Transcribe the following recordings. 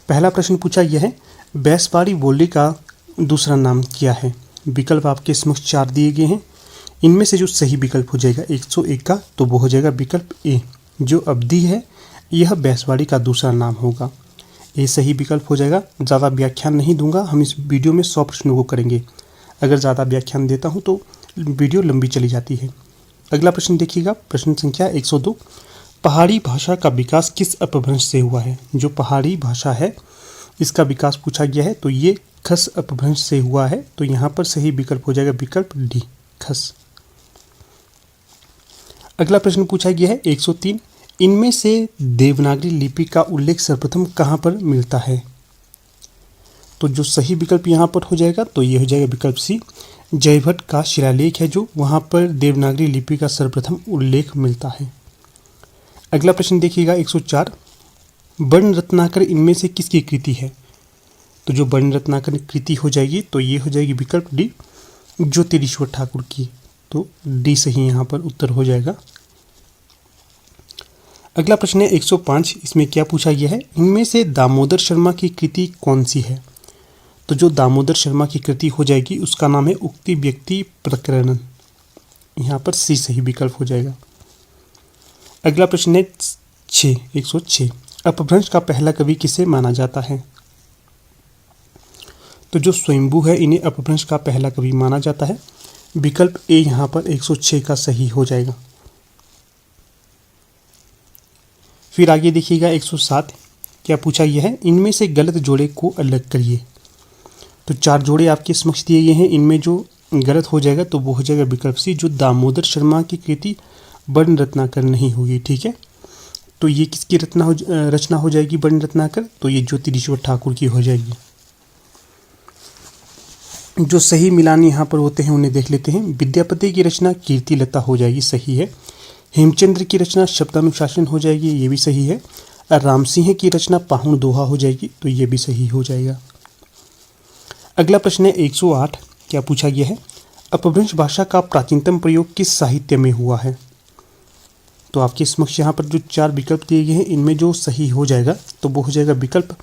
पहला प्रश्न पूछा यह है, बैसवाड़ी बोली का दूसरा नाम क्या है? विकल्प आपके समक्ष 4 दिए गए हैं। इनमें से जो सही विकल्प हो जाएगा 101 का, तो वो हो जाएगा विकल्प ए। जो अवधि है यह बैसवाड़ी का दूसरा नाम होगा। ये सही विकल्प हो जाएगा। ज़्यादा व्याख्यान नहीं दूंगा, हम इस वीडियो में 100 प्रश्नों को करेंगे। अगर ज़्यादा व्याख्यान देता हूँ तो वीडियो लंबी चली जाती है। अगला प्रश्न देखिएगा, प्रश्न संख्या 102। पहाड़ी भाषा का विकास किस अपभ्रंश से हुआ है? जो पहाड़ी भाषा है इसका विकास पूछा गया है, तो ये खस अपभ्रंश से हुआ है। तो यहाँ पर सही विकल्प हो जाएगा विकल्प डी, खस। अगला प्रश्न पूछा गया है 103। इनमें से देवनागरी लिपि का उल्लेख सर्वप्रथम कहाँ पर मिलता है? तो जो सही विकल्प यहाँ पर हो जाएगा तो ये हो जाएगा विकल्प सी। जयभट्ट का शिलालेख है जो, वहाँ पर देवनागरी लिपि का सर्वप्रथम उल्लेख मिलता है। अगला प्रश्न देखिएगा 104। वर्ण रत्नाकर इनमें से किसकी कृति है? तो जो वर्ण रत्नाकर कृति हो जाएगी तो ये हो जाएगी विकल्प डी, ज्योतिरीश्वर ठाकुर की। तो डी सही यहाँ पर उत्तर हो जाएगा। अगला प्रश्न है 105। इसमें क्या पूछा गया है? इनमें से दामोदर शर्मा की कृति कौन सी है? तो जो दामोदर शर्मा की कृति हो जाएगी उसका नाम है उक्ति व्यक्ति प्रकरणन। यहाँ पर सी सही विकल्प हो जाएगा। अगला प्रश्न है 106। अपभ्रंश का पहला कवि किसे माना जाता है? तो जो स्वयंभू है इन्हें अपभ्रंश का पहला कवि माना जाता है। विकल्प ए यहाँ पर 106 का सही हो जाएगा। फिर आगे देखिएगा 107। क्या पूछा यह है? इनमें से गलत जोड़े को अलग करिए। तो 4 जोड़े आपके समक्ष दिए गए हैं। इनमें जो गलत हो जाएगा तो वो हो जाएगा विकल्प सी, जो दामोदर शर्मा की कृति वर्ण रत्नाकर नहीं होगी। ठीक है, तो ये किसकी रचना हो जाएगी वर्ण रत्नाकर? तो ये ज्योतिरीश्वर ठाकुर की हो जाएगी। जो सही मिलान यहाँ पर होते हैं उन्हें देख लेते हैं। विद्यापति की रचना कीर्तिलता हो जाएगी, सही है। हेमचंद्र की रचना शब्दानुशासन हो जाएगी, ये भी सही है। राम सिंह की रचना पाहुन दोहा हो जाएगी, तो ये भी सही हो जाएगा। अगला प्रश्न है 108। क्या पूछा गया है? अपभ्रंश भाषा का प्राचीनतम प्रयोग किस साहित्य में हुआ है? तो आपके समक्ष यहाँ पर जो 4 विकल्प दिए गए हैं इनमें जो सही हो जाएगा तो वो हो जाएगा विकल्प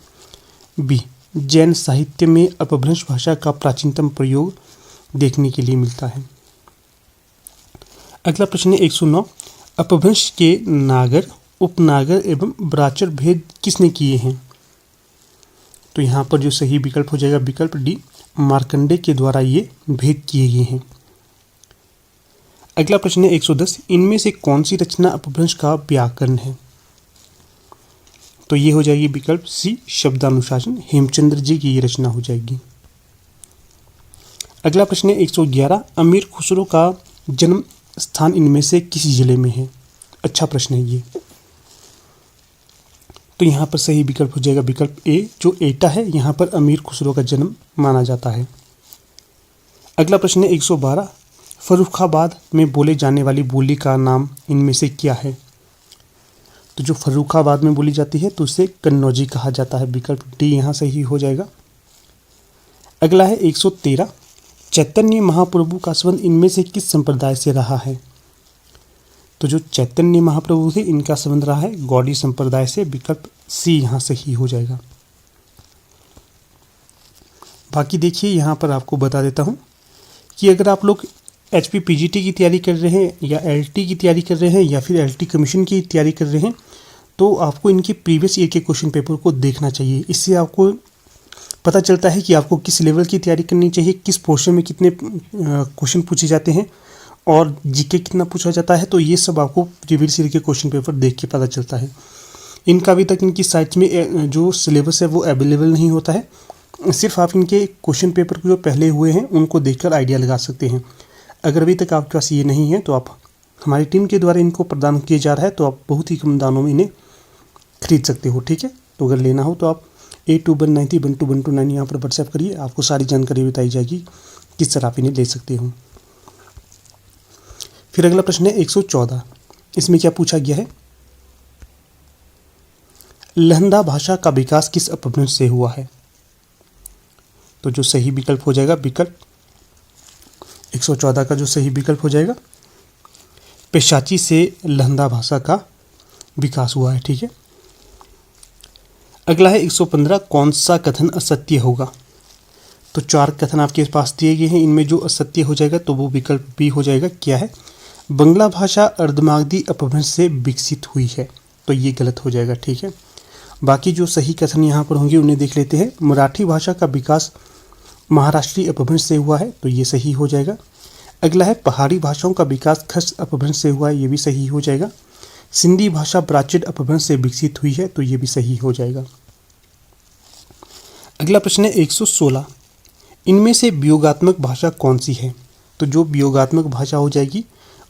बी। जैन साहित्य में अपभ्रंश भाषा का प्राचीनतम प्रयोग देखने के लिए मिलता है। अगला प्रश्न है 109। अपभ्रंश के नागर, उपनागर एवं ब्राचर भेद किसने किए हैं? तो यहाँ पर जो सही विकल्प हो जाएगा विकल्प डी, मार्कंडे के द्वारा ये भेद किए गए हैं। अगला प्रश्न है 110। इनमें से कौन सी रचना अपभ्रंश का व्याकरण है? तो ये हो जाएगी विकल्प सी, शब्दानुशासन। हेमचंद्र जी की ये रचना हो जाएगी। अगला प्रश्न है 111। अमीर खुसरो का जन्म स्थान इनमें से किस जिले में है? अच्छा प्रश्न है ये। तो यहाँ पर सही विकल्प हो जाएगा विकल्प ए, जो एटा है यहाँ पर अमीर खुसरो का जन्म माना जाता है। अगला प्रश्न है 112। फर्रुखाबाद में बोले जाने वाली बोली का नाम इनमें से क्या है? तो जो फर्रुखाबाद में बोली जाती है तो उसे कन्नौजी कहा जाता है। विकल्प डी यहाँ सही हो जाएगा। अगला है 113। चैतन्य महाप्रभु का संबंध इनमें से किस संप्रदाय से रहा है? तो जो चैतन्य महाप्रभु थे इनका संबंध रहा है गौड़ी संप्रदाय से। विकल्प सी यहाँ सही हो जाएगा। बाकी देखिए यहाँ पर आपको बता देता हूँ कि अगर आप लोग HP PGT की तैयारी कर रहे हैं या LT की तैयारी कर रहे हैं या फिर LT कमीशन की तैयारी कर रहे हैं तो आपको इनके प्रीवियस ईयर के क्वेश्चन पेपर को देखना चाहिए। इससे आपको पता चलता है कि आपको किस लेवल की तैयारी करनी चाहिए, किस पोर्शन में कितने क्वेश्चन पूछे जाते हैं और जीके कितना पूछा जाता है। तो ये सब आपको प्रीवियस ईयर के क्वेश्चन पेपर देख के पता चलता है। इनका अभी तक इनकी साइट में जो सिलेबस है वो अवेलेबल नहीं होता है। सिर्फ आप इनके क्वेश्चन पेपर जो पहले हुए हैं उनको देखकर आइडिया लगा सकते हैं। अगर अभी तक आपके पास ये नहीं है तो आप हमारी टीम के द्वारा इनको प्रदान किया जा रहा है, तो आप बहुत ही कम दामों में इन्हें खरीद सकते हो। ठीक है, तो अगर लेना हो तो आप 8190121229 यहाँ पर व्हाट्सएप करिए, आपको सारी जानकारी बताई जाएगी किस तरह आप इन्हें ले सकते हो। फिर अगला प्रश्न है 114। इसमें क्या पूछा गया है? लहंदा भाषा का विकास किस अपभ्रंश से हुआ है? तो जो सही विकल्प हो जाएगा विकल्प 114 का जो सही विकल्प हो जाएगा पेशाची से लहंदा भाषा का विकास हुआ है। ठीक है, अगला है 115, कौन सा कथन असत्य होगा। तो 4 कथन आपके पास दिए गए हैं, इनमें जो असत्य हो जाएगा तो वो विकल्प बी हो जाएगा। क्या है? बंगला भाषा अर्धमागधी अपभ्रंश से विकसित हुई है, तो ये गलत हो जाएगा। ठीक है, बाकी जो सही कथन यहाँ पर होंगे उन्हें देख लेते हैं। मराठी भाषा का विकास महाराष्ट्रीय अपभ्रंश से हुआ है, तो ये सही हो जाएगा। अगला है पहाड़ी भाषाओं का विकास खस अपभ्रंश से हुआ है, ये भी सही हो जाएगा। सिंधी भाषा प्राचीन अपभ्रंश से विकसित हुई है, तो ये भी सही हो जाएगा। अगला प्रश्न है 116, इनमें से वियोगात्मक भाषा कौन सी है। तो जो वियोगात्मक भाषा हो जाएगी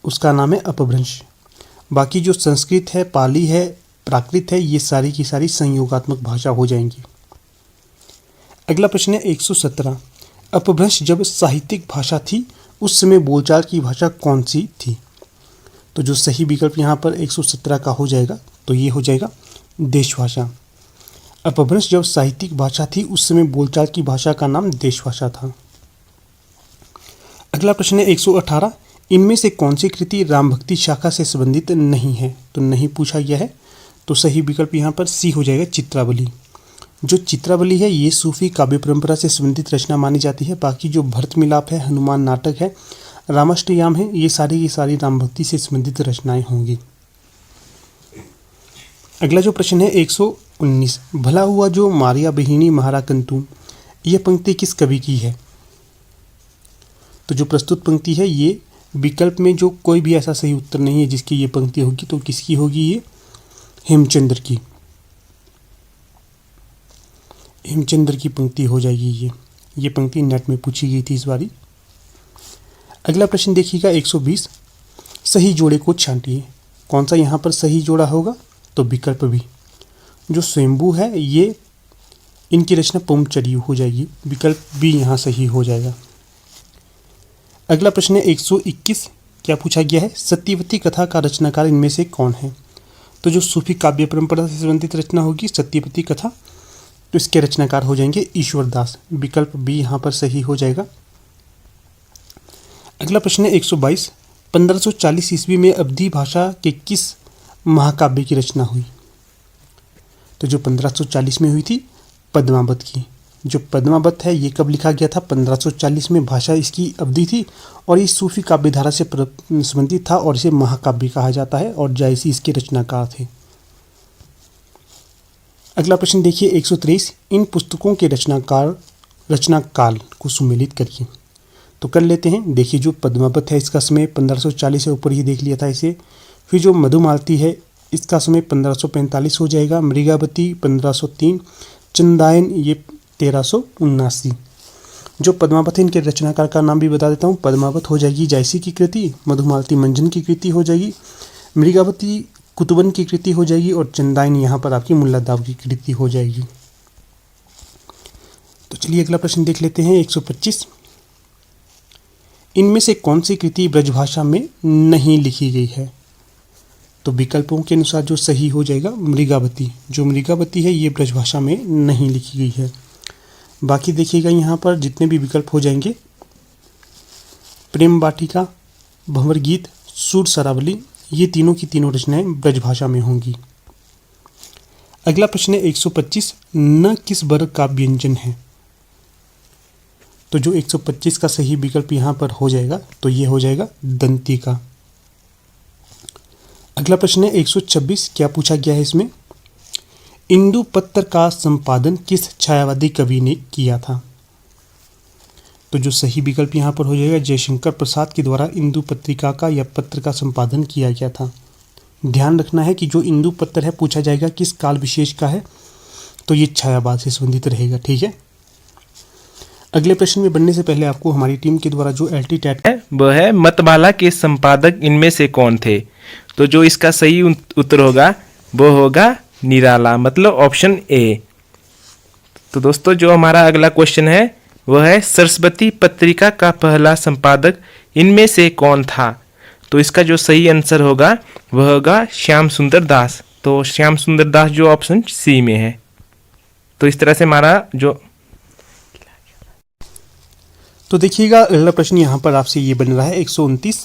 उसका नाम है अपभ्रंश। बाकी जो संस्कृत है, पाली है, प्राकृत है, ये सारी की सारी संयोगात्मक भाषा हो जाएंगी। अगला प्रश्न है 117, अपभ्रंश जब साहित्यिक भाषा थी उस समय बोलचाल की भाषा कौन सी थी। तो जो सही विकल्प यहाँ पर 117 का हो जाएगा तो ये हो जाएगा देश भाषा। अपभ्रंश जब साहित्यिक भाषा थी उस समय बोलचाल की भाषा का नाम देश भाषा था। अगला प्रश्न है 118, इनमें से कौन सी कृति राम भक्ति शाखा से संबंधित नहीं है। तो नहीं पूछा गया है, तो सही विकल्प यहाँ पर सी हो जाएगा चित्रावली। जो चित्रावली है ये सूफी काव्य परंपरा से संबंधित रचना मानी जाती है। बाकी जो भरत मिलाप है, हनुमान नाटक है, रामाष्टयाम है, ये सारी की सारी राम भक्ति से संबंधित रचनाएं होंगी। अगला जो प्रश्न है 119, भला हुआ जो मारिया बहिनी महारा कंतु, यह पंक्ति किस कवि की है। तो जो प्रस्तुत पंक्ति है ये विकल्प में जो कोई भी ऐसा सही उत्तर नहीं है जिसकी ये पंक्ति होगी, तो किसकी होगी, ये हेमचंद्र की। हेमचंद्र की पंक्ति हो जाएगी ये पंक्ति नेट में पूछी गई थी इस बारी। अगला प्रश्न देखिएगा 120, सही जोड़े को छांटिए। कौन सा यहाँ पर सही जोड़ा होगा, तो विकल्प भी। जो स्वयंभू है ये इनकी रचना पौमचर्यू हो जाएगी, विकल्प भी यहाँ सही हो जाएगा। अगला प्रश्न है 121, क्या पूछा गया है, सत्यवती कथा का रचनाकार इनमें से कौन है। तो जो सूफी काव्य परंपरा से संबंधित रचना होगी सत्यवती कथा, तो इसके रचनाकार हो जाएंगे ईश्वर दास, विकल्प बी यहाँ पर सही हो जाएगा। अगला प्रश्न है 122, 1540 ईस्वी में अवधी भाषा के किस महाकाव्य की रचना हुई। तो जो 1540 में हुई थी पद्मावत की। जो पद्मावत है ये कब लिखा गया था, 1540 में भाषा इसकी अवधि थी और ये सूफी काव्य धारा से संबंधित था और इसे महाकाव्य कहा जाता है और जायसी इसके रचनाकार थे। अगला प्रश्न देखिए 123, इन पुस्तकों के रचना काल को सुमेलित करिए। तो कर लेते हैं। देखिए जो पद्मावत है इसका समय 1540 से ऊपर ही देख लिया था इसे। फिर जो मधुमालती है इसका समय 1545 हो जाएगा, मृगावती 1503, चंदायन ये 1379। जो पद्मावत है इनके रचनाकार का नाम भी बता देता हूँ। पद्मावत हो जाएगी जायसी की कृति, मधुमालती मंजन की कृति हो जाएगी, मृगावती कुतुबन की कृति हो जाएगी और चंदायन यहाँ पर आपकी मुल्ला दाव की कृति हो जाएगी। तो चलिए अगला प्रश्न देख लेते हैं 125, इनमें से कौन सी कृति ब्रजभाषा में नहीं लिखी गई है। तो विकल्पों के अनुसार जो सही हो जाएगा मृगावती। जो मृगावती है ये ब्रजभाषा में नहीं लिखी गई है। बाकी देखिएगा यहाँ पर जितने भी विकल्प हो जाएंगे, प्रेम वाटिका, भंवर गीत, सूर सरावली, ये तीनों की तीनों रचनाएं ब्रजभाषा में होंगी। अगला प्रश्न है 125, न किस वर्ग का व्यंजन है। तो जो 125 का सही विकल्प यहाँ पर हो जाएगा तो ये हो जाएगा दंती का। अगला प्रश्न है 126, क्या पूछा गया है इसमें, इंदु पत्र का संपादन किस छायावादी कवि ने किया था। तो जो सही विकल्प यहाँ पर हो जाएगा जयशंकर प्रसाद के द्वारा इंदु पत्रिका का या पत्र का संपादन किया गया था। ध्यान रखना है कि जो इंदु पत्र है पूछा जाएगा किस काल विशेष का है, तो ये छायावाद से संबंधित रहेगा। ठीक है, अगले प्रश्न में बढ़ने से पहले आपको हमारी टीम के द्वारा जो LT टैट है वह है मतमाला के संपादक इनमें से कौन थे। तो जो इसका सही उत्तर होगा वो होगा निराला, मतलब ऑप्शन ए। तो दोस्तों जो हमारा अगला क्वेश्चन है वह है सरस्वती पत्रिका का पहला संपादक इनमें से कौन था। तो इसका जो सही आंसर होगा वह होगा श्याम सुंदर दास। तो श्याम सुंदर दास जो ऑप्शन सी में है। तो इस तरह से हमारा जो तो देखिएगा अगला प्रश्न यहाँ पर आपसे ये बन रहा है 129,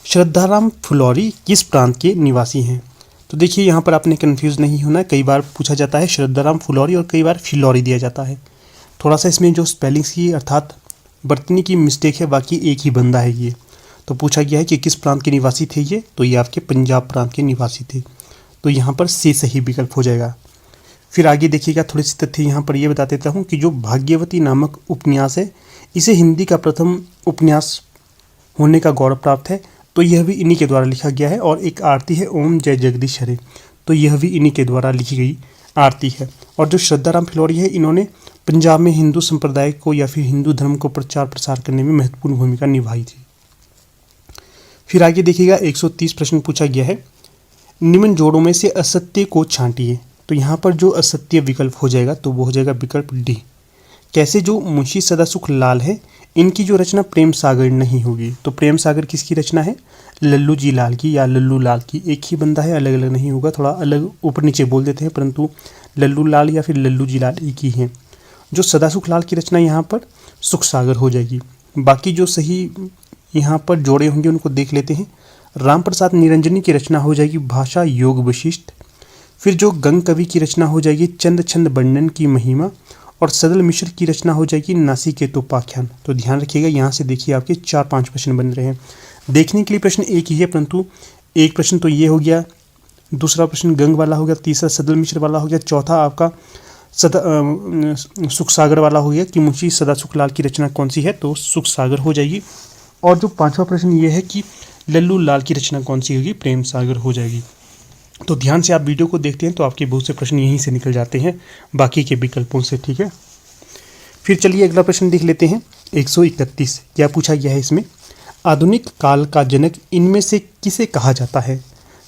श्रद्धाराम फुलौरी किस प्रांत के निवासी हैं। तो तो देखिए यहाँ पर आपने कन्फ्यूज़ नहीं होना, कई बार पूछा जाता है श्रद्धाराम फुलौरी और कई बार फिलौरी दिया जाता है। थोड़ा सा इसमें जो स्पेलिंग्स की अर्थात बरतनी की मिस्टेक है, बाकी एक ही बंदा है ये। तो पूछा गया है कि किस प्रांत के निवासी थे ये, तो ये आपके पंजाब प्रांत के निवासी थे। तो यहाँ पर से सही विकल्प हो जाएगा। फिर आगे देखिएगा, थोड़ी सी तथ्य यहाँ पर ये बता देता हूँ कि जो भाग्यवती नामक उपन्यास है, इसे हिंदी का प्रथम उपन्यास होने का गौरव प्राप्त है। तो यह भी इन्हीं के द्वारा लिखा गया है। और एक आरती है ओम जय जगदीश हरे, तो यह भी इन्हीं के द्वारा लिखी गई आरती है। और जो श्रद्धाराम फिलौरी है, इन्होंने पंजाब में हिंदू संप्रदाय को या फिर हिंदू धर्म को प्रचार प्रसार करने में महत्वपूर्ण भूमिका निभाई थी। फिर आगे देखिएगा, 130 प्रश्न पूछा गया है, निम्न जोड़ों में से असत्य को छांटिए। तो यहाँ पर जो असत्य विकल्प हो जाएगा तो वो हो जाएगा विकल्प डी। कैसे जो मुंशी सदासुख लाल है, इनकी जो रचना प्रेम सागर नहीं होगी। तो प्रेम सागर किसकी रचना है? लल्लू जी लाल की या लल्लू लाल की। एक ही बंदा है, अलग अलग नहीं होगा, थोड़ा अलग ऊपर नीचे बोल देते हैं, परंतु लल्लू लाल या फिर लल्लू जी लाल एक ही हैं। जो सदासुख लाल की रचना यहाँ पर सुख सागर हो जाएगी। बाकी जो सही यहाँ पर जोड़े होंगे उनको देख लेते हैं। राम प्रसाद निरंजनी की रचना हो जाएगी भाषा योग वशिष्ठ। फिर जो गंग कवि की रचना हो जाएगी चंद छंद वर्णन की महिमा। और सदल मिश्र की रचना हो जाएगी नासिकेतोपाख्यान। तो ध्यान रखिएगा, यहाँ से देखिए आपके 4-5 प्रश्न बन रहे हैं। देखने के लिए प्रश्न एक ही है, परंतु एक प्रश्न तो ये हो गया, दूसरा प्रश्न गंग वाला हो गया, तीसरा सदल मिश्र वाला हो गया, चौथा आपका सुख सागर वाला हो गया कि मुंशी सदासुख लाल की रचना कौन सी है, तो सुख सागर हो जाएगी। और जो 5वां प्रश्न ये है कि लल्लू लाल की रचना कौन सी होगी, प्रेम सागर हो जाएगी। तो ध्यान से आप वीडियो को देखते हैं तो आपके बहुत से प्रश्न यहीं से निकल जाते हैं बाकी के विकल्पों से, ठीक है। फिर चलिए अगला प्रश्न देख लेते हैं। 131 क्या पूछा गया है इसमें, आधुनिक काल का जनक इनमें से किसे कहा जाता है।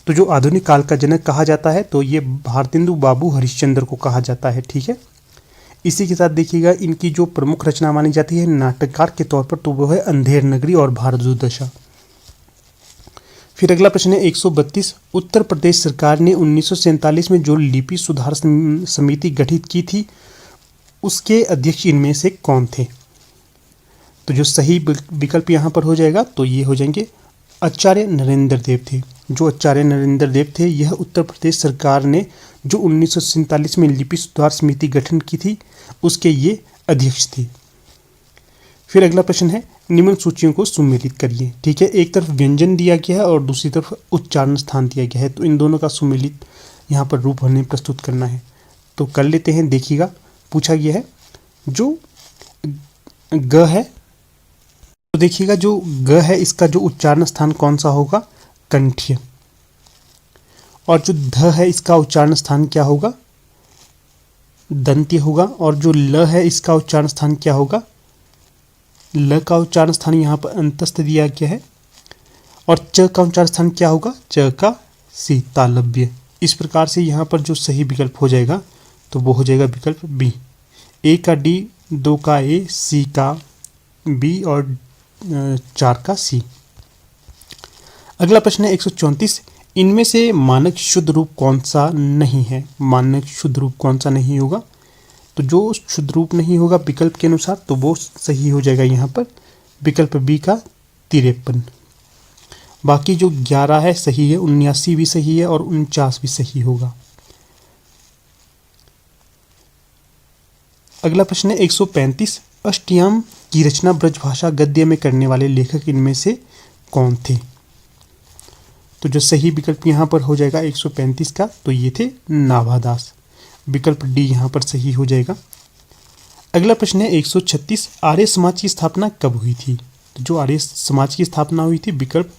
तो जो आधुनिक काल का जनक कहा जाता है तो ये भारतेंदु बाबू हरिश्चंद्र को कहा जाता है, ठीक है। इसी के साथ देखिएगा, इनकी जो प्रमुख रचना मानी जाती है नाटककार के तौर पर, तो वो है अंधेर नगरी और भारत दुर्दशा। फिर अगला प्रश्न है 132, उत्तर प्रदेश सरकार ने 1947 में जो लिपि सुधार समिति गठित की थी उसके अध्यक्ष इनमें से कौन थे। तो जो सही विकल्प यहाँ पर हो जाएगा तो ये हो जाएंगे आचार्य नरेंद्र देव थे। जो आचार्य नरेंद्र देव थे, यह उत्तर प्रदेश सरकार ने जो 1947 में लिपि सुधार समिति गठन की थी उसके ये अध्यक्ष थे। फिर अगला प्रश्न है, निम्न सूचियों को सुमेलित करिए, ठीक है। एक तरफ व्यंजन दिया गया है और दूसरी तरफ उच्चारण स्थान दिया गया है, तो इन दोनों का सुमेलित यहाँ पर रूप हमें प्रस्तुत करना है। तो कर लेते हैं। देखिएगा, पूछा गया है जो ग है, तो देखिएगा जो ग है इसका जो उच्चारण स्थान कौन सा होगा, कंठ्य। और जो ध है इसका उच्चारण स्थान क्या होगा, दंत्य होगा। और जो ल है इसका उच्चारण स्थान क्या होगा, ल का उच्चारण स्थान यहाँ पर अंतस्थ दिया गया है। और च का उच्चारण स्थान क्या होगा, च का सी, तालव्य। इस प्रकार से यहाँ पर जो सही विकल्प हो जाएगा तो वो हो जाएगा विकल्प बी। ए का डी, 2 का ए, सी का बी और 4 का सी। अगला प्रश्न है 134, इनमें से मानक शुद्ध रूप कौन सा नहीं है। मानक शुद्ध रूप कौन सा नहीं होगा, तो जो शुद्ध रूप नहीं होगा विकल्प के अनुसार तो वो सही हो जाएगा यहाँ पर विकल्प बी का 53। बाकी जो 11 है सही है, 79 भी सही है और 49 भी सही होगा। अगला प्रश्न है 135, अष्टयाम की रचना ब्रजभाषा गद्य में करने वाले लेखक इनमें से कौन थे। तो जो सही विकल्प यहाँ पर हो जाएगा 135 का, तो ये थे नाभादास। विकल्प डी यहाँ पर सही हो जाएगा। अगला प्रश्न है 136, आर्य समाज की स्थापना कब हुई थी। तो जो आर्य समाज की स्थापना हुई थी विकल्प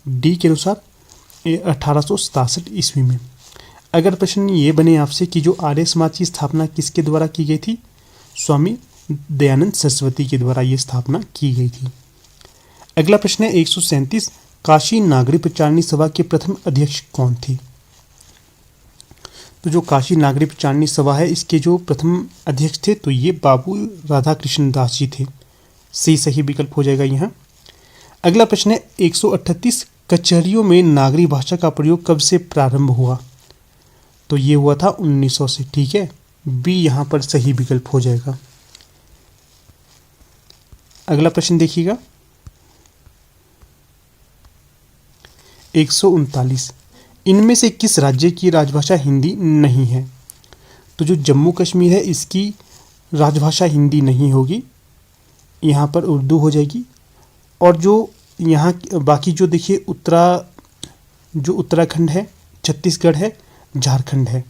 डी के अनुसार 1867 ईस्वी में। अगर प्रश्न ये बने आपसे कि जो आर्य समाज की स्थापना किसके द्वारा की गई थी, स्वामी दयानंद सरस्वती के द्वारा ये स्थापना की गई थी। अगला प्रश्न है 137, काशी नागरिक प्रचारणी सभा के प्रथम अध्यक्ष कौन थे। तो जो काशी नागरिक प्रचारणी सभा है इसके जो प्रथम अध्यक्ष थे तो ये बाबू राधा कृष्ण दास जी थे। सही विकल्प हो जाएगा यहाँ। अगला प्रश्न है 138, कचहरियों में नागरी भाषा का प्रयोग कब से प्रारंभ हुआ। तो ये हुआ था 1900 से, ठीक है। बी यहाँ पर सही विकल्प हो जाएगा। अगला प्रश्न देखिएगा 139, इनमें से किस राज्य की राजभाषा हिंदी नहीं है? तो जो जम्मू कश्मीर है इसकी राजभाषा हिंदी नहीं होगी, यहाँ पर उर्दू हो जाएगी। और जो यहाँ बाकी जो देखिए जो उत्तराखंड है, छत्तीसगढ़ है, झारखंड है,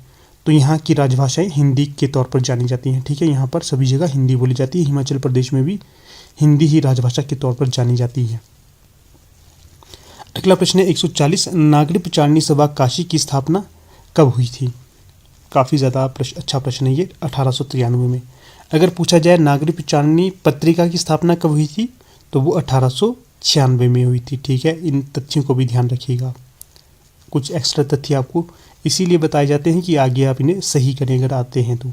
तो यहाँ की राजभाषाएं हिंदी के तौर पर जानी जाती हैं। ठीक है, यहाँ पर सभी जगह हिंदी बोली जाती है। हिमाचल प्रदेश में भी हिंदी ही राजभाषा के तौर पर जानी जाती है। अगला प्रश्न है 140, नागरी प्रचारणी सभा काशी की स्थापना कब हुई थी? काफ़ी ज़्यादा अच्छा प्रश्न है ये। 1893 में। अगर पूछा जाए नागरी प्रचारणी पत्रिका की स्थापना कब हुई थी, तो वो 1896 में हुई थी। ठीक है, इन तथ्यों को भी ध्यान रखिएगा। कुछ एक्स्ट्रा तथ्य आपको इसीलिए बताए जाते हैं कि आगे आप इन्हें सही करें अगर आते हैं तो।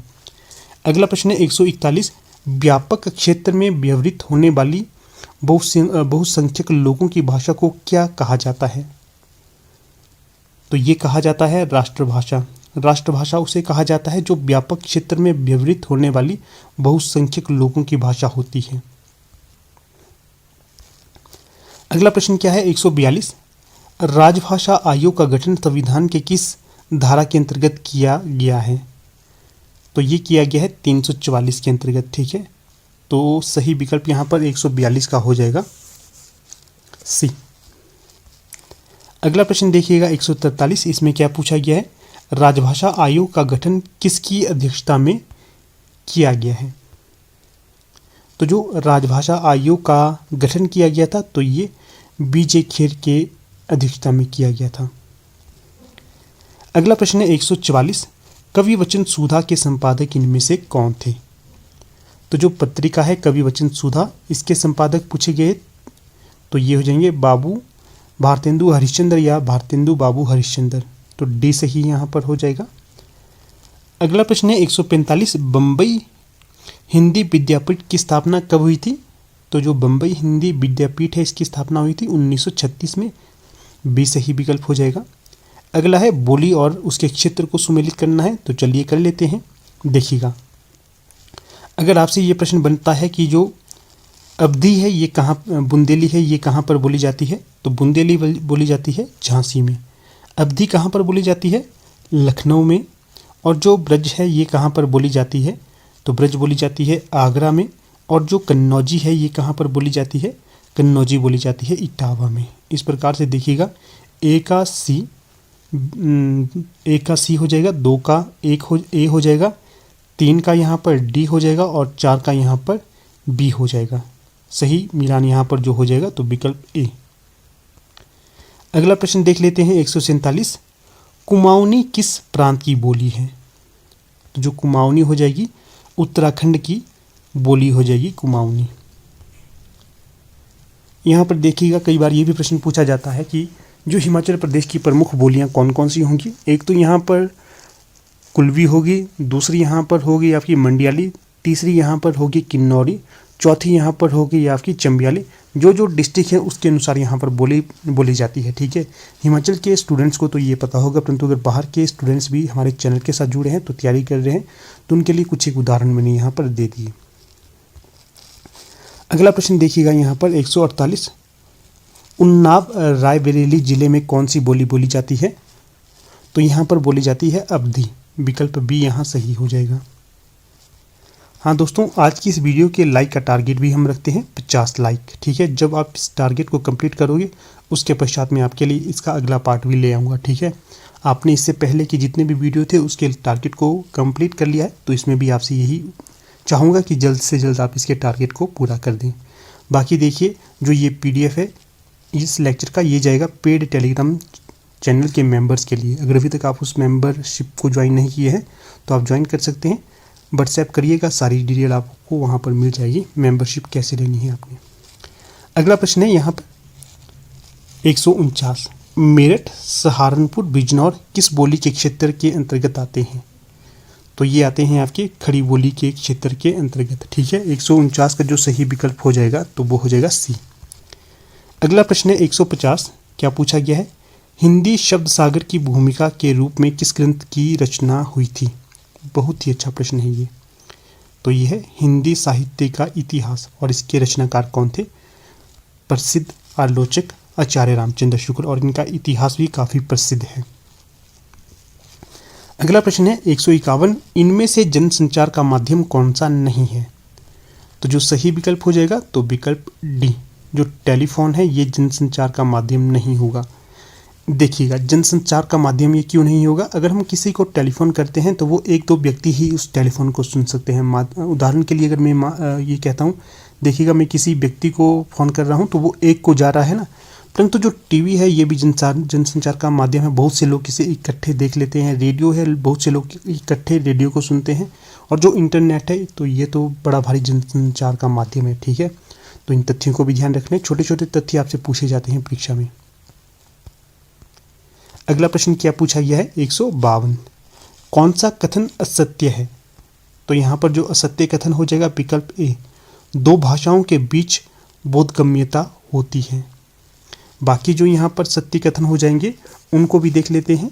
अगला प्रश्न है 141, व्यापक क्षेत्र में व्यवहृत होने वाली बहुसंख्यक लोगों की भाषा को क्या कहा जाता है? तो ये कहा जाता है राष्ट्रभाषा। राष्ट्रभाषा उसे कहा जाता है जो व्यापक क्षेत्र में व्यवहृत होने वाली बहुसंख्यक लोगों की भाषा होती है। अगला प्रश्न क्या है 142, राजभाषा आयोग का गठन संविधान के किस धारा के अंतर्गत किया गया है? तो ये किया गया है 344 के अंतर्गत। ठीक है, तो सही विकल्प यहाँ पर 142 का हो जाएगा, सी। अगला प्रश्न देखिएगा 143, इसमें क्या पूछा गया है? राजभाषा आयोग का गठन किसकी अध्यक्षता में किया गया है? तो जो राजभाषा आयोग का गठन किया गया था, तो ये बीजे खेर के अध्यक्षता में किया गया था। अगला प्रश्न है 144, कवि वचन सुधा के संपादक इनमें से कौन थे? तो जो पत्रिका है कवि वचन सुधा, इसके संपादक पूछे गए, तो ये हो जाएंगे बाबू भारतेंदु हरिश्चंद्र या भारतेंदु बाबू हरिश्चंद्र। तो डी सही यहाँ पर हो जाएगा। अगला प्रश्न है 145, बम्बई हिंदी विद्यापीठ की स्थापना कब हुई थी? तो जो बम्बई हिंदी विद्यापीठ है इसकी स्थापना हुई थी 1936 में, बी सही विकल्प हो जाएगा। अगला है बोली और उसके क्षेत्र को सुमेलित करना है, तो चलिए कर लेते हैं। देखिएगा, अगर आपसे ये प्रश्न बनता है कि जो अवधी है ये कहाँ, बुंदेली है ये कहाँ पर बोली जाती है? तो बुंदेली बोली जाती है झांसी में। अवधी कहाँ पर बोली जाती है? लखनऊ में। और जो ब्रज है ये कहाँ पर बोली जाती है? तो ब्रज बोली जाती है आगरा में। और जो कन्नौजी है ये कहाँ पर बोली जाती है? कन्नौजी बोली जाती है इटावा में। इस प्रकार से देखिएगा, ए का सी हो जाएगा, 2 का ए हो जाएगा, 3 का यहाँ पर डी हो जाएगा और 4 का यहाँ पर बी हो जाएगा। सही मिलान यहाँ पर जो हो जाएगा तो विकल्प ए। अगला प्रश्न देख लेते हैं 147, कुमाऊनी किस प्रांत की बोली है? तो जो कुमाऊनी हो जाएगी उत्तराखंड की बोली हो जाएगी कुमाऊनी। यहाँ पर देखिएगा, कई बार ये भी प्रश्न पूछा जाता है कि जो हिमाचल प्रदेश की प्रमुख बोलियाँ कौन कौन सी होंगी। एक तो यहाँ पर कुल्वी होगी, दूसरी यहाँ पर होगी आपकी मंडियाली, तीसरी यहाँ पर होगी किन्नौरी, चौथी यहाँ पर होगी आपकी चंबियाली। जो डिस्ट्रिक्ट है उसके अनुसार यहाँ पर बोली जाती है। ठीक है, हिमाचल के स्टूडेंट्स को तो ये पता होगा, परंतु अगर बाहर के स्टूडेंट्स भी हमारे चैनल के साथ जुड़े हैं तो तैयारी कर रहे हैं, तो उनके लिए कुछ एक उदाहरण मैंने यहाँ पर दे दिए। अगला प्रश्न देखिएगा यहाँ पर 148, उन्नाव रायबरेली जिले में कौन सी बोली जाती है? तो यहाँ पर बोली जाती है अवधी। विकल्प बी यहाँ सही हो जाएगा। हाँ दोस्तों, आज की इस वीडियो के लाइक का टारगेट भी हम रखते हैं 50 लाइक। ठीक है, जब आप इस टारगेट को कंप्लीट करोगे उसके पश्चात मैं आपके लिए इसका अगला पार्ट भी ले आऊँगा। ठीक है, आपने इससे पहले के जितने भी वीडियो थे उसके टारगेट को कंप्लीट कर लिया है, तो इसमें भी आपसे यही चाहूँगा कि जल्द से जल्द आप इसके टारगेट को पूरा कर दें। बाकी देखिए, जो ये PDF है इस लेक्चर का, ये जाएगा पेड टेलीग्राम चैनल के मेंबर्स के लिए। अगर अभी तक आप उस मेंबरशिप को ज्वाइन नहीं किए हैं तो आप ज्वाइन कर सकते हैं। व्हाट्सएप करिएगा, सारी डिटेल आपको वहाँ पर मिल जाएगी, मेंबरशिप कैसे लेनी है आपने। अगला प्रश्न है यहाँ पर 149, मेरठ, सहारनपुर, बिजनौर किस बोली के क्षेत्र के अंतर्गत आते हैं? तो ये आते हैं आपके खड़ी बोली के क्षेत्र के अंतर्गत। ठीक है, 149 का जो सही विकल्प हो जाएगा तो वो हो जाएगा सी। अगला प्रश्न है 150, क्या पूछा गया है? हिंदी शब्द सागर की भूमिका के रूप में किस ग्रंथ की रचना हुई थी? बहुत ही अच्छा प्रश्न है ये। तो ये है हिंदी साहित्य का इतिहास, और इसके रचनाकार कौन थे? प्रसिद्ध आलोचक आचार्य रामचंद्र शुक्ल, और इनका इतिहास भी काफ़ी प्रसिद्ध है। अगला प्रश्न है 151, इनमें से जनसंचार का माध्यम कौन सा नहीं है? तो जो सही विकल्प हो जाएगा तो विकल्प डी, जो टेलीफोन है ये जनसंचार का माध्यम नहीं होगा। देखिएगा, जनसंचार का माध्यम ये क्यों नहीं होगा? अगर हम किसी को टेलीफोन करते हैं तो वो एक दो व्यक्ति ही उस टेलीफोन को सुन सकते हैं। उदाहरण के लिए अगर मैं ये कहता हूँ, देखिएगा मैं किसी व्यक्ति को फ़ोन कर रहा हूँ तो वो एक को जा रहा है ना, परंतु जो टीवी है ये भी जनसंचार का माध्यम है। बहुत से लोग इसे इकट्ठे देख लेते हैं। रेडियो है, बहुत से लोग इकट्ठे रेडियो को सुनते हैं। और जो इंटरनेट है तो ये तो बड़ा भारी जनसंचार का माध्यम है। ठीक है, तो इन तथ्यों को भी ध्यान रखना। छोटे छोटे तथ्य आपसे पूछे जाते हैं परीक्षा में। अगला प्रश्न क्या पूछा गया है? 152, कौन सा कथन असत्य है? तो यहाँ पर जो असत्य कथन हो जाएगा विकल्प ए, दो भाषाओं के बीच बोधगम्यता होती है। बाकी जो यहाँ पर सत्य कथन हो जाएंगे उनको भी देख लेते हैं।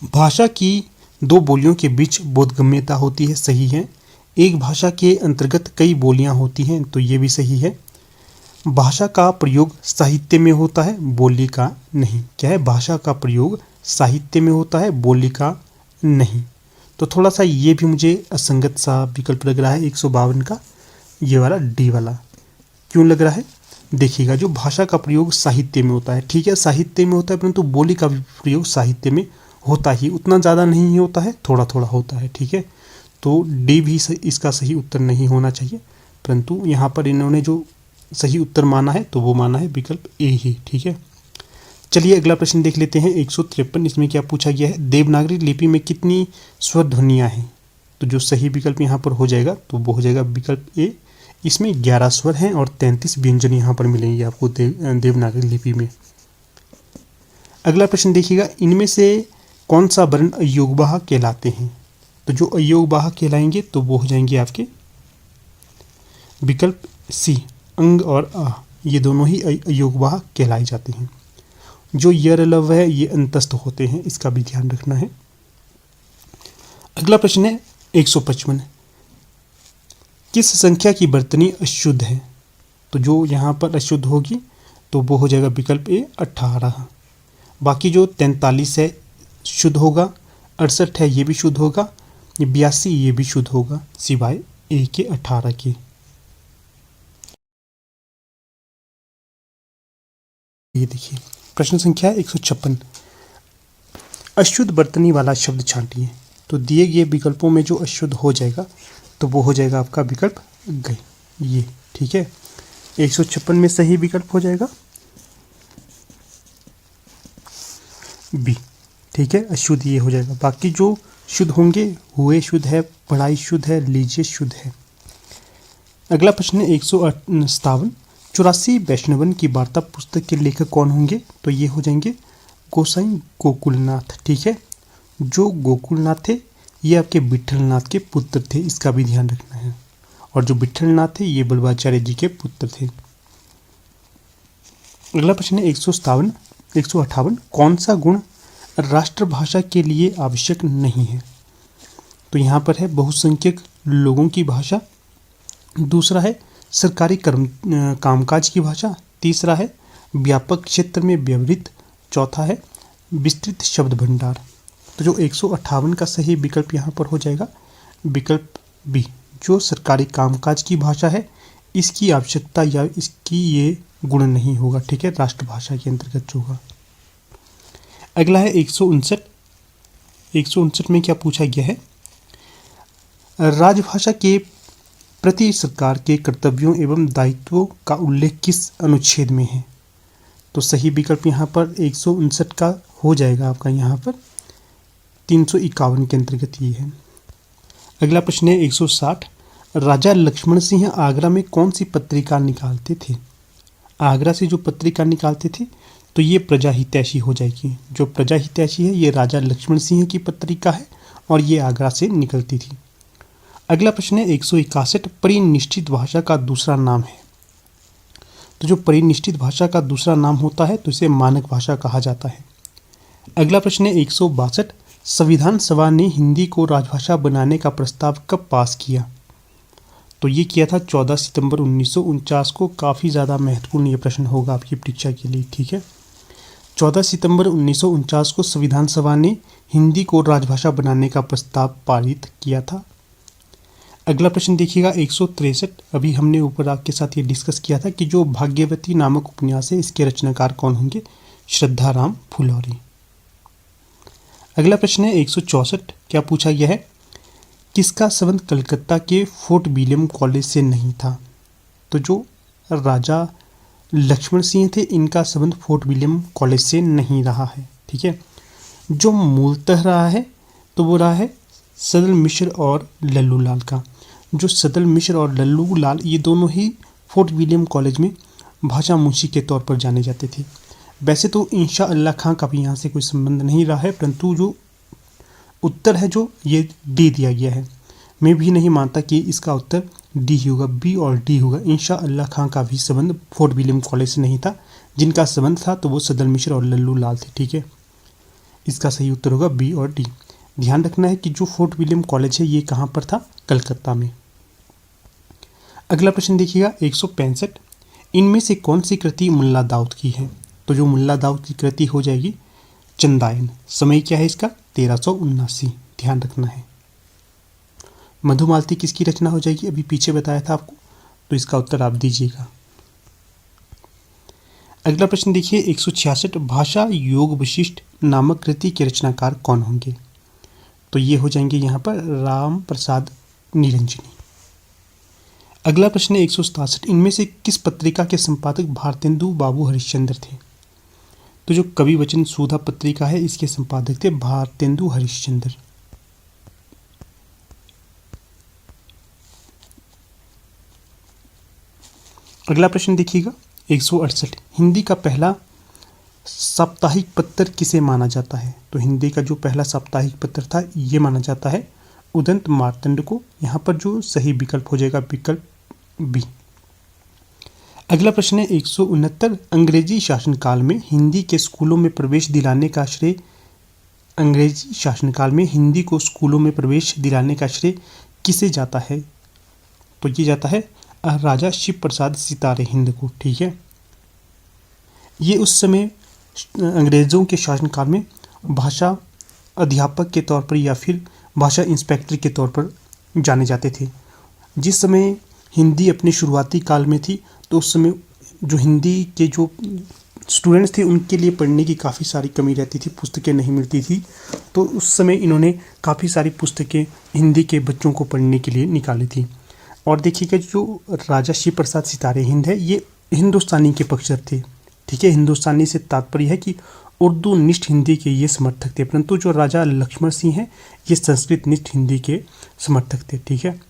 भाषा की दो बोलियों के बीच बोधगम्यता होती है, सही है। एक भाषा के अंतर्गत कई बोलियां होती हैं, तो ये भी सही है। भाषा का प्रयोग साहित्य में होता है, बोली का नहीं। क्या है? भाषा का प्रयोग साहित्य में होता है, बोली का नहीं। तो थोड़ा सा ये भी मुझे असंगत सा विकल्प लग रहा है 152 का, ये वाला डी वाला। क्यों लग रहा है? देखिएगा, जो भाषा का प्रयोग साहित्य में होता है, ठीक है, साहित्य में होता है, परंतु बोली का भी प्रयोग साहित्य में होता ही, उतना ज़्यादा नहीं होता है, थोड़ा थोड़ा होता है। ठीक है, तो डी भी इसका सही उत्तर नहीं होना चाहिए, परंतु यहाँ पर इन्होंने जो सही उत्तर माना है तो वो माना है विकल्प ए ही। ठीक है, चलिए अगला प्रश्न देख लेते हैं 153। इसमें क्या पूछा गया है? देवनागरी लिपि में कितनी स्वर ध्वनियाँ हैं? तो जो सही विकल्प यहाँ पर हो जाएगा तो वो हो जाएगा विकल्प ए। इसमें 11 स्वर हैं और 33 व्यंजन यहाँ पर मिलेंगे आपको देवनागरी लिपि में। अगला प्रश्न देखिएगा, इनमें से कौन सा वर्ण अयोगवाह कहलाते हैं? तो जो अयोगवाह कहलाएंगे तो वो हो जाएंगे आपके विकल्प सी, अंग और आ, ये दोनों ही अयोगवाह कहलाए जाते हैं। जो यर लव है ये अंतस्थ होते हैं, इसका भी ध्यान रखना है। अगला प्रश्न है 155, किस संख्या की वर्तनी अशुद्ध है? तो जो यहाँ पर अशुद्ध होगी तो वो हो जाएगा विकल्प ए 18। बाकी जो 43 है शुद्ध होगा, 68 है ये भी शुद्ध होगा, ये 82 ये भी शुद्ध होगा, सिवाय ए के 18 के। ये देखिए प्रश्न संख्या 156, अशुद्ध वर्तनी वाला शब्द छांटिए। तो दिए गए विकल्पों में जो अशुद्ध हो जाएगा तो वो हो जाएगा आपका विकल्प गए, ये। ठीक है, 156 में सही विकल्प हो जाएगा बी। ठीक है, अशुद्ध ये हो जाएगा। बाकी जो शुद्ध होंगे, हुए शुद्ध है, पढ़ाई शुद्ध है, लीजिए शुद्ध है। अगला प्रश्न है 157, 84 वैष्णवन की वार्ता पुस्तक के लेखक कौन होंगे? तो ये हो जाएंगे गोसाई गोकुलनाथ। ठीक है, जो गोकुलनाथ थे ये आपके विट्ठलनाथ के पुत्र थे, इसका भी ध्यान रखना है। और जो विट्ठलनाथ थे ये बल्लभाचार्य जी के पुत्र थे। अगला प्रश्न है 158, कौन सा गुण राष्ट्रभाषा के लिए आवश्यक नहीं है? तो यहाँ पर है बहुसंख्यक लोगों की भाषा, दूसरा है सरकारी कामकाज की भाषा, तीसरा है व्यापक क्षेत्र में व्यवहृत, चौथा है विस्तृत शब्द भंडार। तो जो 158 का सही विकल्प यहाँ पर हो जाएगा विकल्प बी, जो सरकारी कामकाज की भाषा है इसकी आवश्यकता या इसकी ये गुण नहीं होगा। ठीक है, राष्ट्रभाषा के अंतर्गत जो होगा। अगला है 159 में क्या पूछा गया है? राजभाषा के प्रति सरकार के कर्तव्यों एवं दायित्वों का उल्लेख किस अनुच्छेद में है? तो सही विकल्प यहाँ पर 159 का हो जाएगा आपका यहाँ पर 351 के अंतर्गत ये है। अगला प्रश्न है 160, राजा लक्ष्मण सिंह आगरा में कौन सी पत्रिका निकालते थे? आगरा से जो पत्रिका निकालते थे तो ये प्रजा हितैषी हो जाएगी। जो प्रजा हितैषी है ये राजा लक्ष्मण सिंह की पत्रिका है और ये आगरा से निकलती थी। अगला प्रश्न है 161, परिनिष्ठित भाषा का दूसरा नाम है? तो जो परिनिष्ठित भाषा का दूसरा नाम होता है तो इसे मानक भाषा कहा जाता है। अगला प्रश्न है 162, संविधान सभा ने हिंदी को राजभाषा बनाने का प्रस्ताव कब पास किया? तो ये किया था 14 सितंबर 1949 को। काफ़ी ज़्यादा महत्वपूर्ण ये प्रश्न होगा आपकी परीक्षा के लिए। ठीक है, 14 सितंबर 1949 को संविधान सभा ने हिंदी को राजभाषा बनाने का प्रस्ताव पारित किया था। अगला प्रश्न देखिएगा 163। अभी हमने ऊपर आपके साथ ये डिस्कस किया था कि जो भाग्यवती नामक उपन्यास है इसके रचनाकार कौन होंगे, श्रद्धाराम फुलौरी। अगला प्रश्न है 164। क्या पूछा गया है, किसका संबंध कलकत्ता के फोर्ट विलियम कॉलेज से नहीं था। तो जो राजा लक्ष्मण सिंह थे इनका संबंध फोर्ट विलियम कॉलेज से नहीं रहा है। ठीक है, जो मूलतः रहा है तो वो रहा है सदल मिश्र और लल्लू लाल का। जो सदल मिश्र और लल्लू लाल ये दोनों ही फोर्ट विलियम कॉलेज में भाषा मुंशी के तौर पर जाने जाते थे। वैसे तो इंशा अल्लाह खां का भी यहाँ से कोई संबंध नहीं रहा है, परंतु जो उत्तर है जो ये डी दिया गया है, मैं भी नहीं मानता कि इसका उत्तर डी ही होगा, बी और डी होगा। इंशा अल्लाह खां का भी संबंध फोर्ट विलियम कॉलेज से नहीं था, जिनका संबंध था तो वो सदल मिश्र और लल्लू लाल थे। ठीक है, इसका सही उत्तर होगा बी और डी। ध्यान रखना है कि जो फोर्ट विलियम कॉलेज है ये कहाँ पर था, कलकत्ता में। अगला प्रश्न देखिएगा 165। इनमें से कौन सी कृति मुल्ला दाऊद की है। तो जो मुल्ला दाऊद की कृति हो जाएगी चंदायन। समय क्या है इसका, 1379। ध्यान रखना है। मधुमालती किसकी रचना हो जाएगी, अभी पीछे बताया था आपको, तो इसका उत्तर आप दीजिएगा। अगला प्रश्न देखिए 166। भाषा योग वशिष्ठ नामक कृति के रचनाकार कौन होंगे। तो ये हो जाएंगे यहाँ पर राम प्रसाद निरंजनी। अगला प्रश्न है 167। इनमें से किस पत्रिका के संपादक भारतेंदु बाबू हरिश्चंद्र थे। तो जो कवि वचन सुधा पत्रिका है इसके संपादक थे भारतेंदु हरिश्चंद्र। अगला प्रश्न देखिएगा 168। हिंदी का पहला साप्ताहिक पत्र किसे माना जाता है। तो हिंदी का जो पहला साप्ताहिक पत्र था ये माना जाता है उदंत मार्तंड को। यहाँ पर जो सही विकल्प हो जाएगा विकल्प बी। अगला प्रश्न है 169। अंग्रेजी शासनकाल में हिंदी के स्कूलों में प्रवेश दिलाने का श्रेय अंग्रेजी शासनकाल में हिंदी को स्कूलों में प्रवेश दिलाने का श्रेय किसे जाता है। तो ये जाता है राजा शिव प्रसाद सितारे हिंद को। ठीक है, ये उस समय अंग्रेज़ों के शासनकाल में भाषा अध्यापक के तौर पर या फिर भाषा इंस्पेक्टर के तौर पर जाने जाते थे। जिस समय हिंदी अपने शुरुआती काल में थी तो उस समय जो हिंदी के जो स्टूडेंट्स थे उनके लिए पढ़ने की काफ़ी सारी कमी रहती थी, पुस्तकें नहीं मिलती थी। तो उस समय इन्होंने काफ़ी सारी पुस्तकें हिंदी के बच्चों को पढ़ने के लिए निकाली थी। और देखिएगा जो राजा शिव प्रसाद सितारे हिंद है ये हिंदुस्तानी के पक्षधर थे। ठीक है, हिंदुस्तानी से तात्पर्य है कि उर्दू निष्ठ हिंदी के ये समर्थक थे, परंतु जो राजा लक्ष्मण सिंह हैं ये संस्कृत निष्ठ हिंदी के समर्थक थे। ठीक है,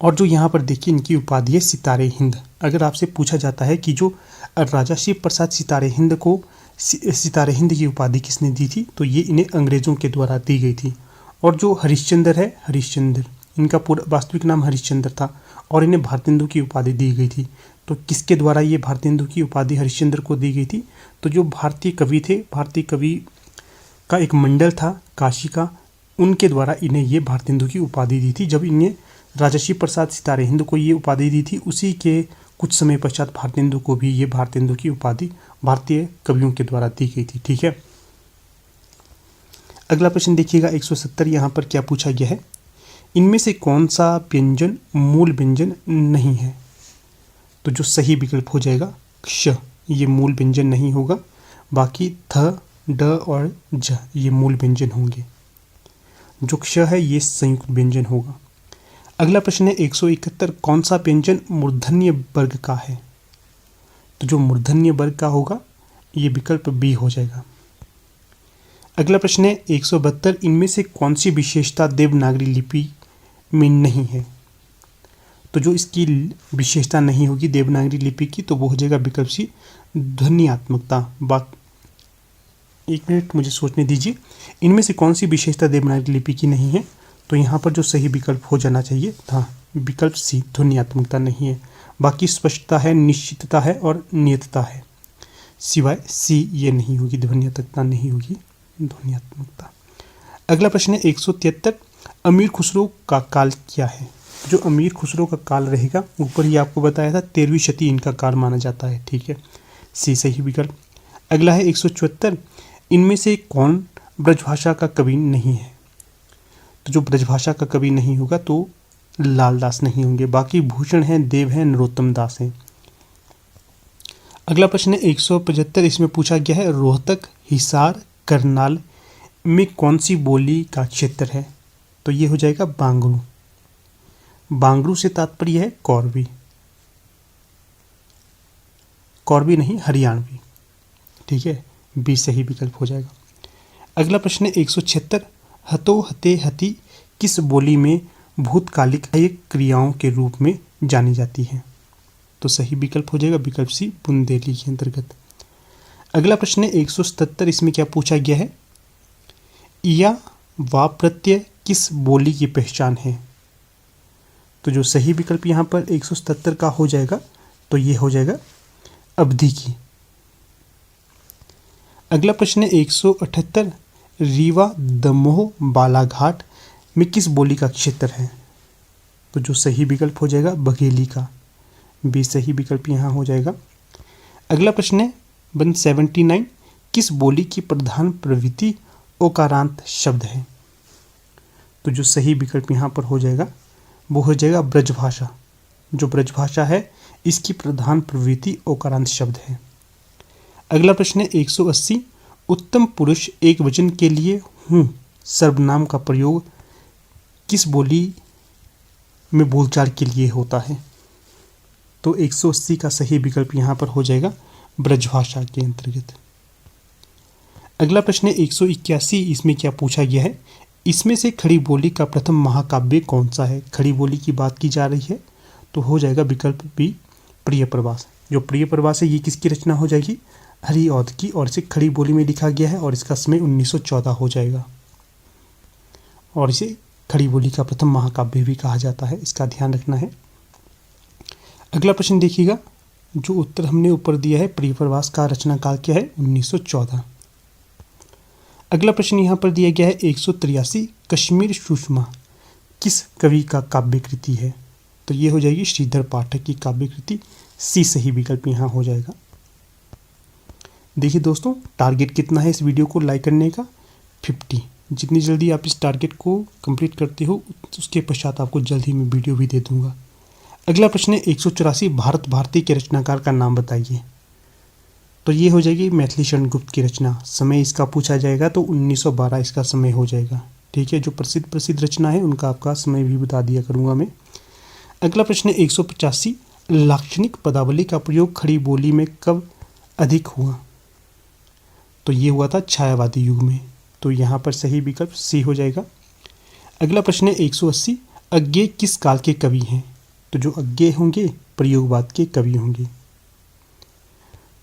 और जो यहाँ पर देखिए इनकी उपाधि है सितारे हिंद। अगर आपसे पूछा जाता है कि जो राजा शिव प्रसाद सितारे हिंद को सितारे हिंद की उपाधि किसने दी थी, तो ये इन्हें अंग्रेज़ों के द्वारा दी गई थी। और जो हरिश्चंद्र है, हरिश्चंद्र इनका पूरा वास्तविक नाम हरिश्चंद्र था और इन्हें भारतेंदु की उपाधि दी गई थी। तो किसके द्वारा ये भारतेंदु की उपाधि हरिश्चंद्र को दी गई थी। तो जो भारतीय कवि थे, भारतीय कवि का एक मंडल था काशी का, उनके द्वारा इन्हें ये भारतेंदु की उपाधि दी थी। जब इन्हें राजा शिव प्रसाद सितारे हिंद को ये उपाधि दी थी उसी के कुछ समय पश्चात भारतेंदु को भी ये भारतेंदु की उपाधि भारतीय कवियों के द्वारा दी गई थी। ठीक है, अगला प्रश्न देखिएगा 170। यहाँ पर क्या पूछा गया है, इनमें से कौन सा व्यंजन मूल व्यंजन नहीं है। तो जो सही विकल्प हो जाएगा क्ष, ये मूल व्यंजन नहीं होगा। बाकी थ, ड और ज ये मूल व्यंजन होंगे। जो क्ष है ये संयुक्त व्यंजन होगा। अगला प्रश्न है 171। कौन सा व्यंजन मूर्धन्य वर्ग का है। तो जो मूर्धन्य वर्ग का होगा ये विकल्प बी हो जाएगा। अगला प्रश्न है 172। इनमें से कौन सी विशेषता देवनागरी लिपि में नहीं है। तो जो इसकी विशेषता नहीं होगी देवनागरी लिपि की तो वो हो जाएगा विकल्प सी ध्वन्यात्मकता। एक मिनट मुझे सोचने दीजिए, इनमें से कौन सी विशेषता देवनागरी लिपि की नहीं है। तो यहाँ पर जो सही विकल्प हो जाना चाहिए था विकल्प सी ध्वन्यात्मकता नहीं है। बाकी स्पष्टता है, निश्चितता है और नियतता है, सिवाय सी ये नहीं होगी, ध्वन्यात्मकता नहीं होगी, ध्वन्यात्मकता। अगला प्रश्न है 173। अमीर खुसरो का काल क्या है। जो अमीर खुसरो का काल रहेगा ऊपर ही आपको बताया था 13वीं शती इनका काल माना जाता है। ठीक है, सी सही विकल्प। अगला है 174, इनमें से कौन ब्रजभाषा का कवि नहीं है? तो जो ब्रजभाषा का कवि नहीं होगा तो लालदास नहीं होंगे, बाकी भूषण हैं, देव हैं, नरोत्तम दास हैं। अगला प्रश्न है 175, इसमें पूछा गया है रोहतक, हिसार, करनाल में कौन सी बोली का क्षेत्र है? तो ये हो जाएगा बांगरू। बांगरू से तात्पर्य है कौरवी, कौरवी नहीं हरियाणवी, ठीक है, बी सही विकल्प हो जाएगा। अगला प्रश्न है 176, हतो हते हति किस बोली में भूतकालिक एक क्रियाओं के रूप में जानी जाती है? तो सही विकल्प हो जाएगा विकल्प सी बुंदेली के अंतर्गत। अगला प्रश्न है 177, इसमें क्या पूछा गया है? या वा प्रत्यय किस बोली की पहचान है? तो जो सही विकल्प यहाँ पर 177 का हो जाएगा तो ये हो जाएगा अवधि की। अगला प्रश्न है 178, रीवा, दमोह, बालाघाट में किस बोली का क्षेत्र है? तो जो सही विकल्प हो जाएगा बघेली का, बी सही विकल्प यहाँ हो जाएगा। अगला प्रश्न है 179, किस बोली की प्रधान प्रवृत्ति ओकारांत शब्द है? तो जो सही विकल्प यहाँ पर हो जाएगा वो हो जाएगा ब्रजभाषा। जो ब्रजभाषा है इसकी प्रधान प्रवृत्ति ओकारांत शब्द है। अगला प्रश्न है 180, उत्तम पुरुष एक वचन के लिए हूँ सर्वनाम का प्रयोग किस बोली में बोलचाल के लिए होता है? तो 180 का सही विकल्प यहाँ पर हो जाएगा ब्रजभाषा के अंतर्गत। अगला प्रश्न है 181, इसमें क्या पूछा गया है? इसमें से खड़ी बोली का प्रथम महाकाव्य कौन सा है? खड़ी बोली की बात की जा रही है तो हो जाएगा विकल्प बी प्रिय प्रवास। जो प्रिय प्रवास है ये किसकी रचना हो जाएगी? हरिऔध की, और इसे खड़ी बोली में लिखा गया है और इसका समय 1914 हो जाएगा, और इसे खड़ी बोली का प्रथम महाकाव्य भी कहा जाता है, इसका ध्यान रखना है। अगला प्रश्न देखिएगा, जो उत्तर हमने ऊपर दिया है प्रिय प्रवास का रचना काल क्या है? 1914। अगला प्रश्न यहाँ पर दिया गया है 183, कश्मीर सुषमा किस कवि का काव्य कृति है? तो ये हो जाएगी श्रीधर पाठक की काव्य कृति, सी सही विकल्प यहाँ हो जाएगा। देखिए दोस्तों, टारगेट कितना है इस वीडियो को लाइक करने का? 50। जितनी जल्दी आप इस टारगेट को कंप्लीट करते हो उसके पश्चात आपको जल्द ही मैं वीडियो भी दे दूंगा। अगला प्रश्न है 184, भारत भारती के रचनाकार का नाम बताइए। तो ये हो जाएगी मैथिली शरण गुप्त की रचना। समय इसका पूछा जाएगा तो 1912 इसका समय हो जाएगा, ठीक है। जो प्रसिद्ध रचना है उनका आपका समय भी बता दिया करूँगा मैं। अगला प्रश्न है 185, लाक्षणिक पदावली का प्रयोग खड़ी बोली में कब अधिक हुआ? तो ये हुआ था छायावादी युग में, तो यहाँ पर सही विकल्प सी हो जाएगा। अगला प्रश्न है 180, अज्ञेय किस काल के कवि हैं? तो जो अज्ञेय होंगे प्रयोगवाद के कवि होंगे।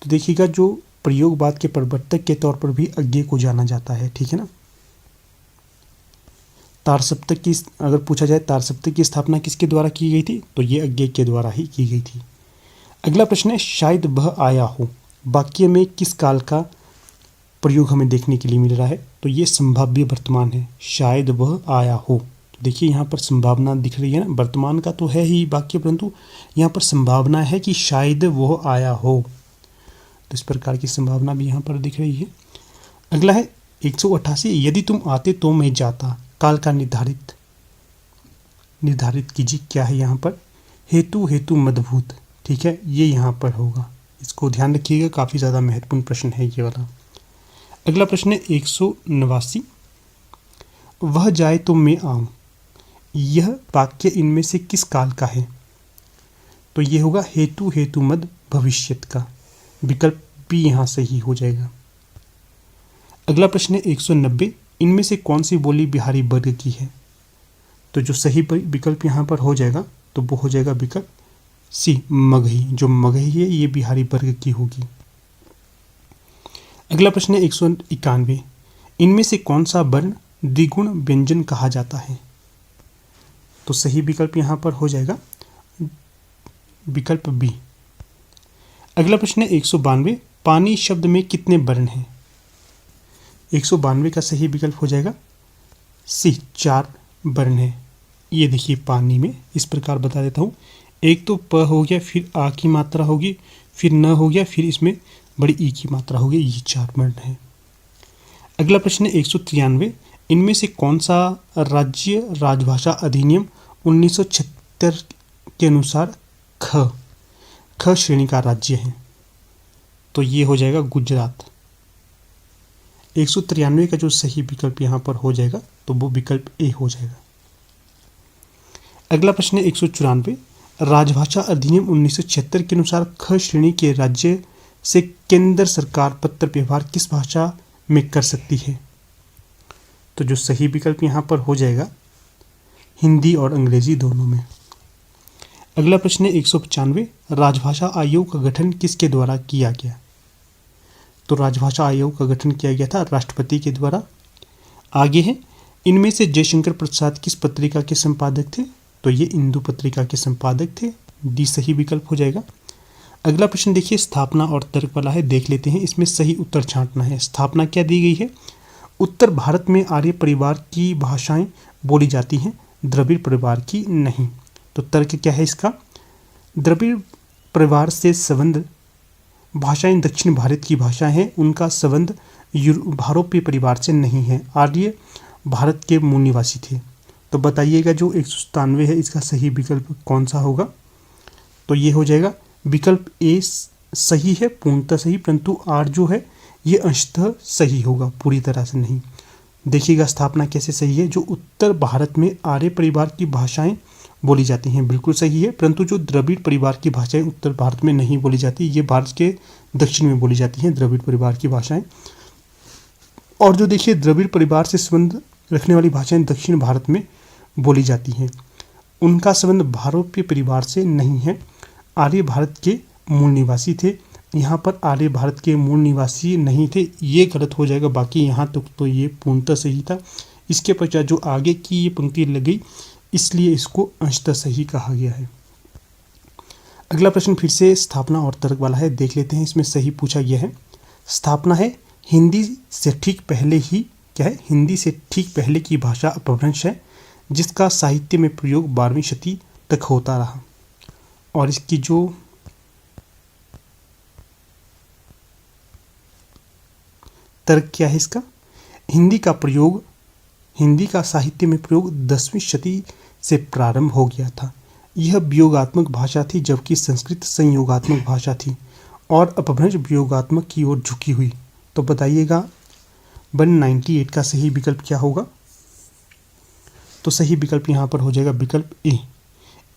तो देखिएगा, जो प्रयोगवाद के प्रवर्तक के तौर पर भी अज्ञेय को जाना जाता है, ठीक है ना। तार सप्तक की अगर पूछा जाए तार सप्तक की स्थापना किसके द्वारा की गई थी? तो ये अज्ञेय के द्वारा ही की गई थी। अगला प्रश्न है, शायद वह आया हो वाक्य में किस काल का प्रयोग हमें देखने के लिए मिल रहा है? तो ये संभाव्य वर्तमान है, शायद वह आया हो। तो देखिए यहाँ पर संभावना दिख रही है ना, वर्तमान का तो है ही वाक्य, परंतु यहाँ पर संभावना है कि शायद वह आया हो, तो इस प्रकार की संभावना भी यहाँ पर दिख रही है। अगला है 188, यदि तुम आते तो मैं जाता, काल का निर्धारित कीजिए। क्या है यहाँ पर? हेतु मदभूत, ठीक है, ये यहाँ पर होगा, इसको ध्यान रखिएगा, काफ़ी ज़्यादा महत्वपूर्ण प्रश्न है ये वाला। अगला प्रश्न है 189, वह जाए तो मैं आऊँ, यह वाक्य इनमें से किस काल का है? तो ये होगा हेतु मद भविष्यत का, विकल्प बी यहाँ सही हो जाएगा। अगला प्रश्न है 190, इनमें से कौन सी बोली बिहारी वर्ग की है? तो जो सही विकल्प यहाँ पर हो जाएगा तो वो हो जाएगा विकल्प सी मगही। जो मगही है ये बिहारी वर्ग की होगी। अगला प्रश्न है 191, इनमें से कौन सा वर्ण द्विगुण व्यंजन कहा जाता है? तो सही विकल्प यहाँ पर हो जाएगा विकल्प बी। अगला प्रश्न है 192, पानी शब्द में कितने वर्ण हैं? 192 का सही विकल्प हो जाएगा सी 4 वर्ण है। ये देखिए पानी में इस प्रकार बता देता हूँ, एक तो प हो गया, फिर आ की मात्रा होगी, फिर न हो गया, फिर इसमें बड़ी ई की मात्रा होगी, ये 4 वर्ण है। अगला प्रश्न है 193, इनमें से कौन सा राज्य राजभाषा अधिनियम 1976 के अनुसार ख श्रेणी का राज्य है? तो ये हो जाएगा गुजरात। 193 का जो सही विकल्प यहाँ पर हो जाएगा तो वो विकल्प ए हो जाएगा। अगला प्रश्न है 194, राजभाषा अधिनियम 1976 के अनुसार ख श्रेणी के राज्य से केंद्र सरकार पत्र व्यवहार किस भाषा में कर सकती है? तो जो सही विकल्प यहाँ पर हो जाएगा हिंदी और अंग्रेजी दोनों में। अगला प्रश्न है 195, राजभाषा आयोग का गठन किसके द्वारा किया गया? तो राजभाषा आयोग का गठन किया गया था राष्ट्रपति के द्वारा। आगे है, इनमें से जयशंकर प्रसाद किस पत्रिका के संपादक थे? तो ये इंदु पत्रिका के संपादक थे, डी सही विकल्प हो जाएगा। अगला प्रश्न देखिए स्थापना और तर्क वाला है, देख लेते हैं, इसमें सही उत्तर छांटना है। स्थापना क्या दी गई है? उत्तर भारत में आर्य परिवार की भाषाएं बोली जाती हैं, द्रविड़ परिवार की नहीं। तो तर्क क्या है इसका? द्रविड़ परिवार से संबंध भाषाएं दक्षिण भारत की भाषा हैं, उनका संबंध भारोपीय परिवार से नहीं है, आर्य भारत के मूल निवासी थे। तो बताइएगा जो 197 है इसका सही विकल्प कौन सा होगा? तो ये हो जाएगा विकल्प ए सही है, पूर्णतः सही, परंतु आर जो है ये अंशतः सही होगा, पूरी तरह से नहीं। देखिएगा स्थापना कैसे सही है, जो उत्तर भारत में आर्य परिवार की भाषाएं बोली जाती हैं बिल्कुल सही है, परंतु जो द्रविड़ परिवार की भाषाएं उत्तर भारत में नहीं बोली जाती, ये भारत के दक्षिण में बोली जाती हैं द्रविड़ परिवार की भाषाएं। और जो देखिए द्रविड़ परिवार से संबंध रखने वाली भाषाएं दक्षिण भारत में बोली जाती हैं, उनका संबंध भारोपीय परिवार से नहीं है, आर्य भारत के मूल निवासी थे। यहाँ पर आर्य भारत के मूल निवासी नहीं थे, ये गलत हो जाएगा, बाकी यहाँ तक तो ये पूर्णतः सही था। इसके पश्चात जो आगे की ये पंक्ति लग गई इसलिए इसको अंशतः सही कहा गया है। अगला प्रश्न फिर से स्थापना और तर्क वाला है, देख लेते हैं, इसमें सही पूछा गया है। स्थापना है हिंदी से ठीक पहले ही क्या है? हिंदी से ठीक पहले की भाषा अपभ्रंश है, जिसका साहित्य में प्रयोग 12वीं शती तक होता रहा। और इसकी जो तर्क क्या है इसका? हिंदी का साहित्य में प्रयोग 10वीं शती से प्रारंभ हो गया था। यह वियोगात्मक भाषा थी, जबकि संस्कृत संयोगात्मक भाषा थी और अपभ्रंश वियोगात्मक की ओर झुकी हुई। तो बताइएगा 198 का सही विकल्प क्या होगा? तो सही विकल्प यहाँ पर हो जाएगा विकल्प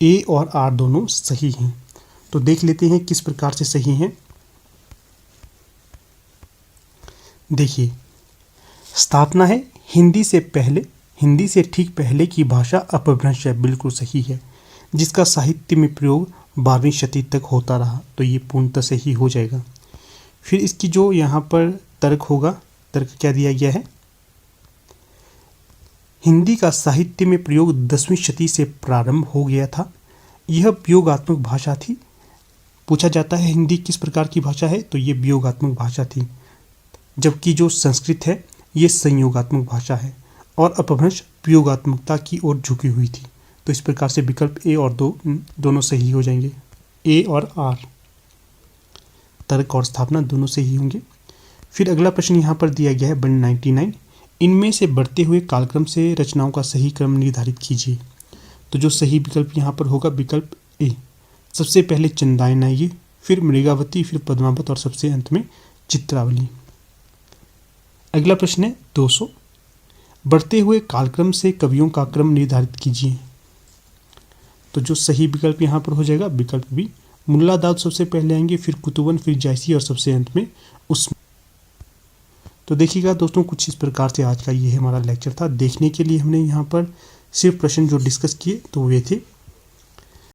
ए और आर दोनों सही हैं। तो देख लेते हैं किस प्रकार से सही हैं। देखिए स्थापना है हिंदी से ठीक पहले की भाषा अपभ्रंश है, बिल्कुल सही है, जिसका साहित्य में प्रयोग 12वीं शती तक होता रहा। तो ये पूर्णतः सही हो जाएगा। फिर इसकी जो यहाँ पर तर्क होगा, तर्क क्या दिया गया है? हिंदी का साहित्य में प्रयोग 10वीं शती से प्रारंभ हो गया था। यह वियोगात्मक भाषा थी। पूछा जाता है हिंदी किस प्रकार की भाषा है? तो ये वियोगात्मक भाषा थी, जबकि जो संस्कृत है ये संयोगात्मक भाषा है और अपभ्रंश वियोगात्मकता की ओर झुकी हुई थी। तो इस प्रकार से विकल्प ए और दोनों सही हो जाएंगे। ए और आर, तर्क और स्थापना दोनों सही होंगे। फिर अगला प्रश्न यहाँ पर दिया गया है 199, इनमें से बढ़ते हुए कालक्रम से रचनाओं का सही क्रम निर्धारित कीजिए। तो जो सही विकल्प यहाँ पर होगा विकल्प ए, सबसे पहले चंदायन आएगी, फिर मृगावती, फिर पद्मावत और सबसे अंत में चित्रावली। अगला प्रश्न है 200, बढ़ते हुए कालक्रम से कवियों का क्रम निर्धारित कीजिए। तो जो सही विकल्प यहाँ पर हो जाएगा विकल्प बी, मुल्ला दाऊद सबसे पहले आएंगे, फिर कुतुबन, फिर जायसी और सबसे अंत में उस्मान। तो देखिएगा दोस्तों कुछ इस प्रकार से आज का ये हमारा लेक्चर था। देखने के लिए हमने यहाँ पर सिर्फ प्रश्न जो डिस्कस किए तो वे थे